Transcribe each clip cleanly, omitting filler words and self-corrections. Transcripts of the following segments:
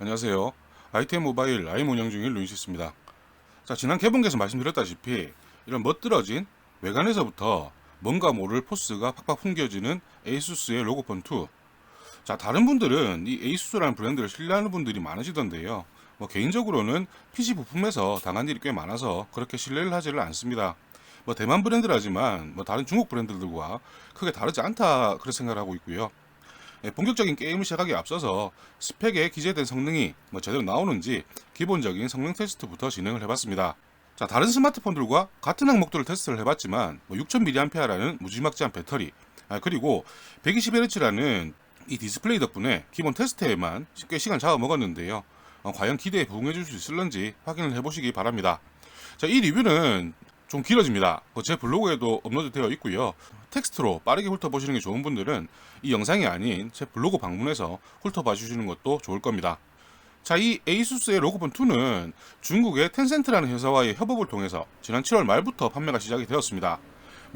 안녕하세요. ITM 모바일 라임 운영 중인 루이시스입니다. 자, 지난 개봉에서 말씀드렸다시피 이런 멋들어진 외관에서부터 뭔가 모를 포스가 팍팍 풍겨지는 에이수스의 로고폰 2. 자, 다른 분들은 이 에이수스라는 브랜드를 신뢰하는 분들이 많으시던데요. 개인적으로는 PC 부품에서 당한 일이 꽤 많아서 그렇게 신뢰를 하지를 않습니다. 대만 브랜드라지만 다른 중국 브랜드들과 크게 다르지 않다 그렇게 생각을 하고 있고요. 본격적인 게임을 시작하기에 앞서서 스펙에 기재된 성능이 제대로 나오는지 기본적인 성능 테스트부터 진행을 해봤습니다. 자, 다른 스마트폰들과 같은 항목들을 테스트를 해봤지만 6000mAh라는 무지막지한 배터리, 그리고 120Hz라는 이 디스플레이 덕분에 기본 테스트에만 꽤 시간 잡아먹었는데요. 과연 기대에 부응해줄 수 있을런지 확인을 해보시기 바랍니다. 자, 이 리뷰는 좀 길어집니다. 제 블로그에도 업로드 되어 있고요. 텍스트로 빠르게 훑어보시는 게 좋은 분들은 이 영상이 아닌 제 블로그 방문해서 훑어봐 주시는 것도 좋을 겁니다. 자, 이 에이수스의 로고폰 2는 중국의 텐센트라는 회사와의 협업을 통해서 지난 7월 말부터 판매가 시작이 되었습니다.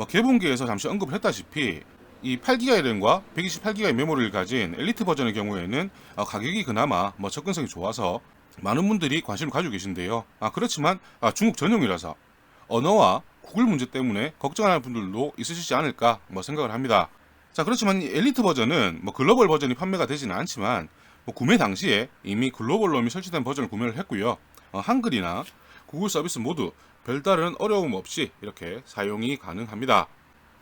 개봉기에서 잠시 언급을 했다시피 이 8GB 램과 128GB 메모리를 가진 엘리트 버전의 경우에는 가격이 그나마 접근성이 좋아서 많은 분들이 관심을 가지고 계신데요. 그렇지만 중국 전용이라서 언어와 구글 문제 때문에 걱정하는 분들도 있으시지 않을까 생각을 합니다. 자, 그렇지만 이 엘리트 버전은 글로벌 버전이 판매가 되지는 않지만 구매 당시에 이미 글로벌 롬이 설치된 버전을 구매를 했고요. 한글이나 구글 서비스 모두 별다른 어려움 없이 이렇게 사용이 가능합니다.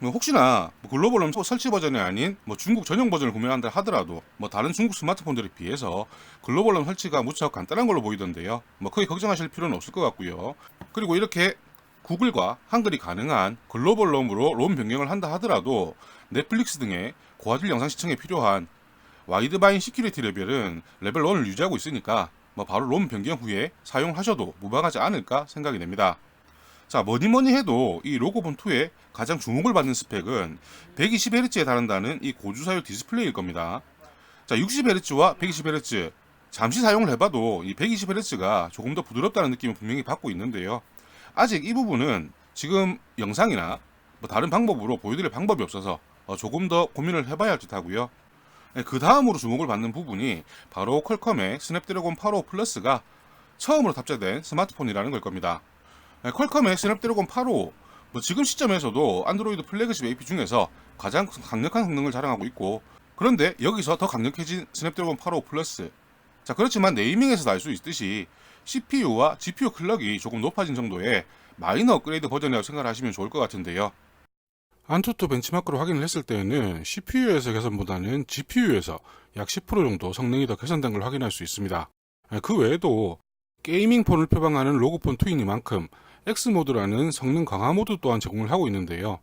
혹시나 글로벌 롬 설치 버전이 아닌 중국 전용 버전을 구매한다 하더라도 다른 중국 스마트폰들에 비해서 글로벌 롬 설치가 무척 간단한 걸로 보이던데요. 크게 걱정하실 필요는 없을 것 같고요. 그리고 이렇게 구글과 한글이 가능한 글로벌 롬으로 롬 변경을 한다 하더라도 넷플릭스 등의 고화질 영상 시청에 필요한 와이드바인 시큐리티 레벨은 레벨 1을 유지하고 있으니까 바로 롬 변경 후에 사용하셔도 무방하지 않을까 생각이 됩니다. 자, 뭐니뭐니 해도 이 로고폰 2의 가장 주목을 받는 스펙은 120Hz에 달한다는 이 고주사율 디스플레이일 겁니다. 자, 60Hz와 120Hz 잠시 사용을 해봐도 이 120Hz가 조금 더 부드럽다는 느낌을 분명히 받고 있는데요. 아직 이 부분은 지금 영상이나 다른 방법으로 보여드릴 방법이 없어서 조금 더 고민을 해봐야 할 듯 하고요. 그 다음으로 주목을 받는 부분이 바로 퀄컴의 스냅드래곤 855 플러스가 처음으로 탑재된 스마트폰이라는 걸 겁니다. 퀄컴의 스냅드래곤 855 지금 시점에서도 안드로이드 플래그십 AP 중에서 가장 강력한 성능을 자랑하고 있고, 그런데 여기서 더 강력해진 스냅드래곤 855 플러스, 자, 그렇지만 네이밍에서 알 수 있듯이 CPU와 GPU 클럭이 조금 높아진 정도의 마이너 업그레이드 버전이라고 생각하시면 좋을 것 같은데요. 안투투 벤치마크로 확인을 했을 때에는 CPU에서 개선보다는 GPU에서 약 10% 정도 성능이 더 개선된 걸 확인할 수 있습니다. 그 외에도 게이밍폰을 표방하는 로고폰 2이니만큼 X모드라는 성능 강화 모드 또한 제공을 하고 있는데요.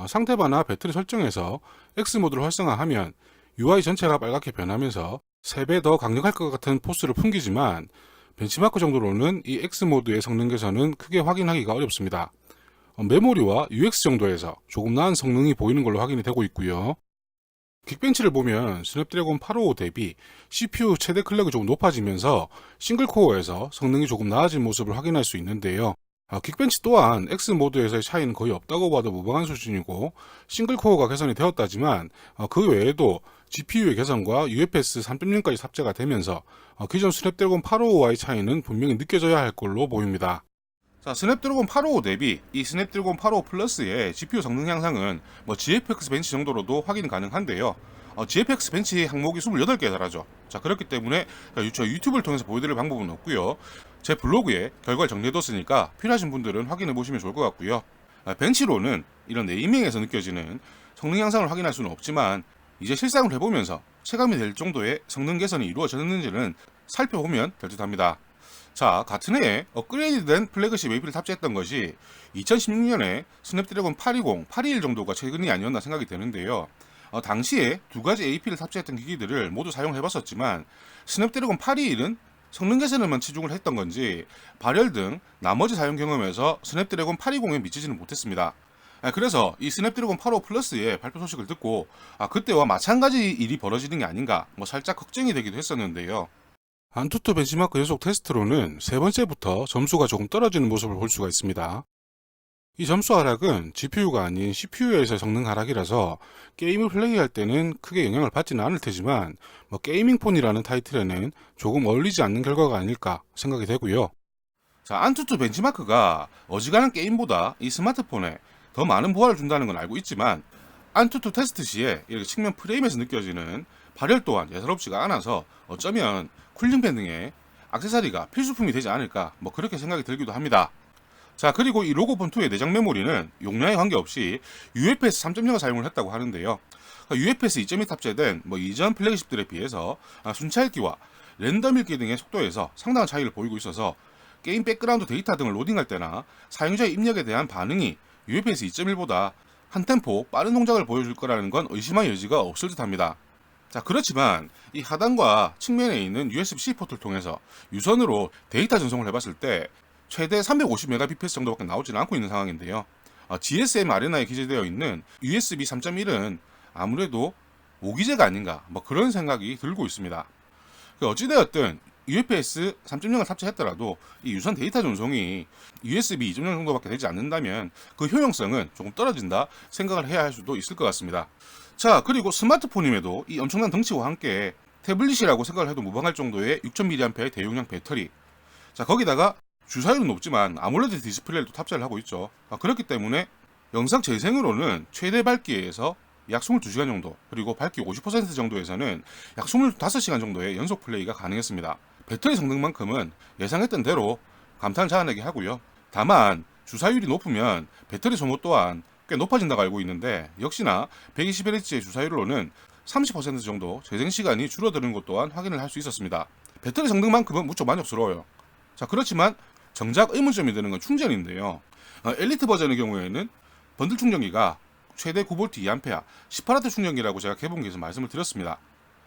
상태바나 배터리 설정에서 X모드를 활성화하면 UI 전체가 빨갛게 변하면서 3배 더 강력할 것 같은 포스를 풍기지만 벤치마크 정도로는 이 X모드의 성능 개선은 크게 확인하기가 어렵습니다. 메모리와 UX 정도에서 조금 나은 성능이 보이는 걸로 확인이 되고 있고요. 긱벤치를 보면 스냅드래곤 855 대비 CPU 최대 클럭이 조금 높아지면서 싱글코어에서 성능이 조금 나아진 모습을 확인할 수 있는데요. 긱벤치 또한 X모드에서의 차이는 거의 없다고 봐도 무방한 수준이고, 싱글코어가 개선이 되었다지만 그 외에도 GPU의 개선과 UFS 3.0까지 탑재가 되면서 기존 스냅드래곤 855와의 차이는 분명히 느껴져야 할 걸로 보입니다. 자, 스냅드래곤 855 대비 이 스냅드래곤 855 플러스의 GPU 성능 향상은 GFX 벤치 정도로도 확인 가능한데요. GFX 벤치 항목이 28개에 달하죠. 자, 그렇기 때문에 저 유튜브를 통해서 보여드릴 방법은 없고요. 제 블로그에 결과를 정리해뒀으니까 필요하신 분들은 확인해 보시면 좋을 것 같고요. 벤치로는 이런 네이밍에서 느껴지는 성능 향상을 확인할 수는 없지만 이제 실상을 해보면서 체감이 될 정도의 성능 개선이 이루어졌는지는 살펴보면 될 듯 합니다. 자, 같은 해에 업그레이드된 플래그십 AP를 탑재했던 것이 2016년에 스냅드래곤 820, 821 정도가 최근이 아니었나 생각이 되는데요. 당시에 두 가지 AP를 탑재했던 기기들을 모두 사용해봤었지만 스냅드래곤 821은 성능 개선에만 치중을 했던 건지 발열 등 나머지 사용 경험에서 스냅드래곤 820에 미치지는 못했습니다. 그래서 이 스냅드래곤 855 플러스의 발표 소식을 듣고 그때와 마찬가지 일이 벌어지는 게 아닌가 살짝 걱정이 되기도 했었는데요. 안투투 벤치마크 연속 테스트로는 세 번째부터 점수가 조금 떨어지는 모습을 볼 수가 있습니다. 이 점수 하락은 GPU가 아닌 CPU에서 성능 하락이라서 게임을 플레이할 때는 크게 영향을 받지는 않을 테지만 게이밍폰이라는 타이틀에는 조금 어울리지 않는 결과가 아닐까 생각이 되고요. 자, 안투투 벤치마크가 어지간한 게임보다 이 스마트폰에 더 많은 보완을 준다는 건 알고 있지만 안투투 테스트 시에 이렇게 측면 프레임에서 느껴지는 발열 또한 예사롭지가 않아서 어쩌면 쿨링팬 등의 액세서리가 필수품이 되지 않을까 그렇게 생각이 들기도 합니다. 자, 그리고 이 로고폰2의 내장 메모리는 용량에 관계없이 UFS 3.0을 사용을 했다고 하는데요. UFS 2.2 탑재된 이전 플래그십들에 비해서 순차 읽기와 랜덤 읽기 등의 속도에서 상당한 차이를 보이고 있어서 게임 백그라운드 데이터 등을 로딩할 때나 사용자의 입력에 대한 반응이 UFS 2.1보다 한 템포 빠른 동작을 보여줄 거라는 건 의심할 여지가 없을 듯 합니다. 자, 그렇지만 이 하단과 측면에 있는 USB-C 포트를 통해서 유선으로 데이터 전송을 해봤을 때 최대 350Mbps 정도밖에 나오지는 않고 있는 상황인데요. GSM 아레나에 기재되어 있는 USB 3.1은 아무래도 모기재가 아닌가 그런 생각이 들고 있습니다. 어찌되었든 UFS 3.0을 탑재했더라도 이 유선 데이터 전송이 USB 2.0 정도밖에 되지 않는다면 그 효용성은 조금 떨어진다 생각을 해야 할 수도 있을 것 같습니다. 자, 그리고 스마트폰임에도 이 엄청난 덩치와 함께 태블릿이라고 생각을 해도 무방할 정도의 6000mAh의 대용량 배터리, 자, 거기다가 주사율은 높지만 아몰레드 디스플레이를 또 탑재를 하고 있죠. 그렇기 때문에 영상 재생으로는 최대 밝기에서 약 22시간 정도, 그리고 밝기 50% 정도에서는 약 25시간 정도의 연속 플레이가 가능했습니다. 배터리 성능만큼은 예상했던 대로 감탄을 자아내게 하고요. 다만 주사율이 높으면 배터리 소모 또한 꽤 높아진다고 알고 있는데, 역시나 120Hz의 주사율로는 30% 정도 재생 시간이 줄어드는 것 또한 확인을 할 수 있었습니다. 배터리 성능만큼은 무척 만족스러워요. 자, 그렇지만 정작 의문점이 되는 건 충전인데요. 엘리트 버전의 경우에는 번들 충전기가 최대 9V 2A 18W 충전기라고 제가 개봉기에서 말씀을 드렸습니다.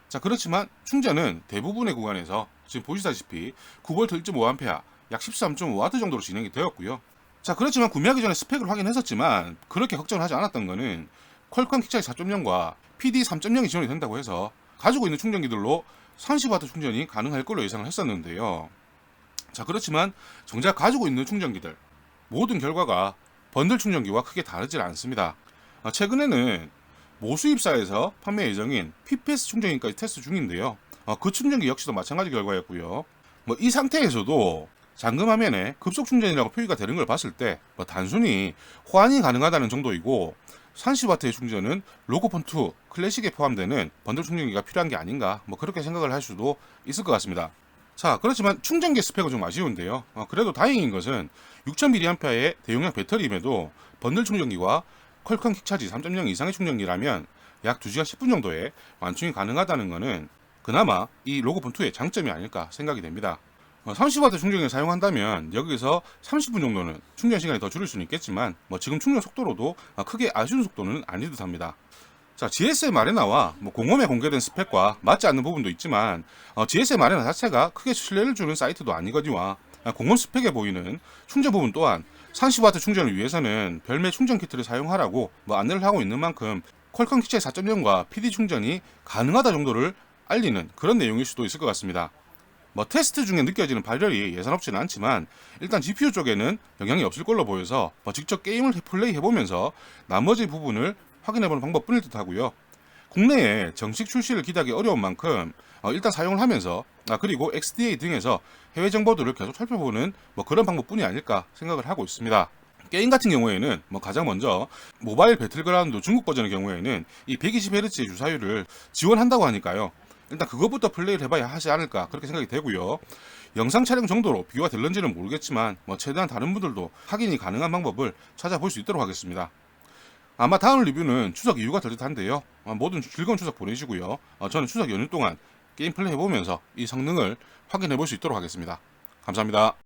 자, 그렇지만 충전은 대부분의 구간에서 지금 보시다시피 9V 1.5A 약 13.5W 정도로 진행이 되었고요. 자, 그렇지만 구매하기 전에 스펙을 확인했었지만 그렇게 걱정을 하지 않았던 거는 퀄컴 킥차이 4.0과 PD 3.0이 지원이 된다고 해서 가지고 있는 충전기들로 30W 충전이 가능할 걸로 예상을 했었는데요. 자, 그렇지만 정작 가지고 있는 충전기들 모든 결과가 번들 충전기와 크게 다르질 않습니다. 최근에는 모수입사에서 판매 예정인 PPS 충전기까지 테스트 중인데요. 그 충전기 역시도 마찬가지 결과였고요. 이 상태에서도 잠금 화면에 급속 충전이라고 표기가 되는 걸 봤을 때 단순히 호환이 가능하다는 정도이고 30W의 충전은 로고폰2 클래식에 포함되는 번들 충전기가 필요한 게 아닌가 그렇게 생각을 할 수도 있을 것 같습니다. 자, 그렇지만 충전기 스펙은 좀 아쉬운데요. 그래도 다행인 것은 6000mAh의 대용량 배터리임에도 번들 충전기와 퀄컴 킥차지 3.0 이상의 충전기라면 약 2시간 10분 정도에 완충이 가능하다는 것은 그나마 이 로고폰2의 장점이 아닐까 생각이 됩니다. 30W 충전기를 사용한다면 여기서 30분 정도는 충전 시간이 더 줄일 수는 있겠지만 지금 충전 속도로도 크게 아쉬운 속도는 아닐 듯 합니다. 자, GSM 아레나와 공홈에 공개된 스펙과 맞지 않는 부분도 있지만 GSM 아레나 자체가 크게 신뢰를 주는 사이트도 아니거니와 공홈 스펙에 보이는 충전 부분 또한 30W 충전을 위해서는 별매 충전 키트를 사용하라고 안내를 하고 있는 만큼 퀄컴 킥차이 4.0과 PD 충전이 가능하다 정도를 알리는 그런 내용일 수도 있을 것 같습니다. 테스트 중에 느껴지는 발열이 예사롭지는 않지만 일단 GPU 쪽에는 영향이 없을 걸로 보여서 직접 게임을 플레이 해보면서 나머지 부분을 확인해보는 방법뿐일 듯 하고요. 국내에 정식 출시를 기대하기 어려운 만큼 일단 사용을 하면서 그리고 XDA 등에서 해외 정보들을 계속 살펴보는 그런 방법뿐이 아닐까 생각을 하고 있습니다. 게임 같은 경우에는 가장 먼저 모바일 배틀그라운드 중국 버전의 경우에는 이 120Hz의 주사율을 지원한다고 하니까요. 일단 그것부터 플레이를 해봐야 하지 않을까 그렇게 생각이 되고요. 영상 촬영 정도로 비교가 될런지는 모르겠지만 최대한 다른 분들도 확인이 가능한 방법을 찾아볼 수 있도록 하겠습니다. 아마 다음 리뷰는 추석 이후가 될 듯한데요. 모든 즐거운 추석 보내시고요. 저는 추석 연휴 동안 게임 플레이 해보면서 이 성능을 확인해 볼 수 있도록 하겠습니다. 감사합니다.